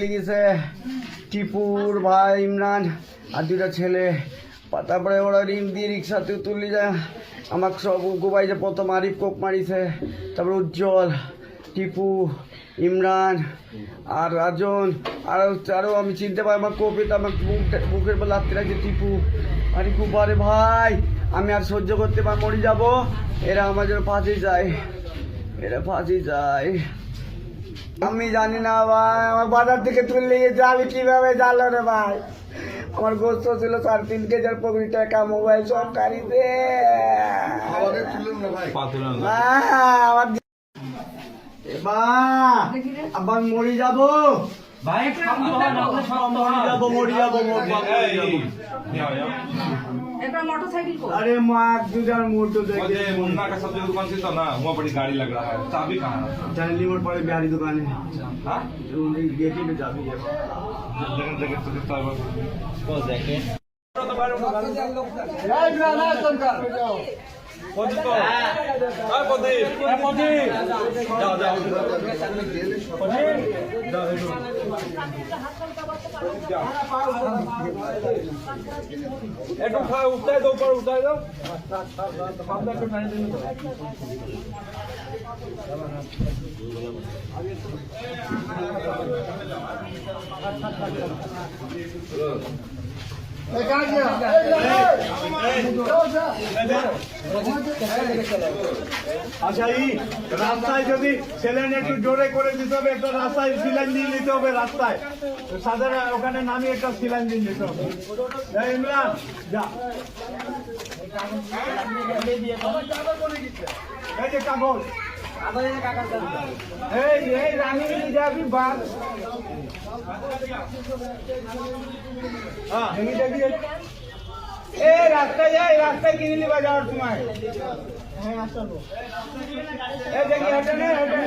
লিখেছে টিপুর ভাই ইমরান আর দুটা ছেলে। তারপরে ওরা রিম দিয়ে রিক্সাতে তুলি যায় আমাকে সব গোবাই যে প্রথম আরিফ কোপ মারিছে, তারপরে উজ্জ্বল, টিপু, ইমরান আর রাজন আরও আমি চিনতে পারি আমার কোপে তো আমার বুকের পর লাত্তি লাগছে টিপু আরে খুব বারে ভাই আমি আর সহ্য করতে পারি মরে যাবো। এরা আমার জন্য ফাঁসি যায়, এরা ফাঁসি যায়। আমি জানি না ভাই, আমার বাজার থেকে তুলে গেছে, আমি কিভাবে জানলো রে ভাই। আমার গোস্ত ছিল 3.5 কেজি আর 50 টাকা, মোবাইল সব গাড়িতে। আবার মরে যাবো ভাই, মরে যাবো। अरे माँ दूसरा मोटो मुझे मुन्ना का सब्जी दुकान से तो ना वहाँ बड़ी गाड़ी लग रहा है, चाबी कहाँ है? चैनली मोड़ पर बिहारी दुकान है। हाँ? गेट पे चाबी है। जगह तो कितना है? कौन जैकेट? कौन तो? हाँ कौन? जाओ जाओ। एक उठाए उठाए दो ऊपर उठाए दो। আচ্ছা এই রাস্তায় যদি সেলেন একটু জোরে করে দিতে হবে, একটা রাস্তায় সিলাইন দিয়ে নিতে হবে, রাস্তায় সাধারণ ওখানে নামিয়ে একটা সিলাইন দিয়ে নিতে হবে। ইমরান যা এই যে কাগজ এই রানি যাবি বাদ হ্যাঁ এই রাস্তায় যাই, রাস্তায় কিনে নিবা যাওয়ার সময়। এই দেখি হেঁটে নে হেঁটে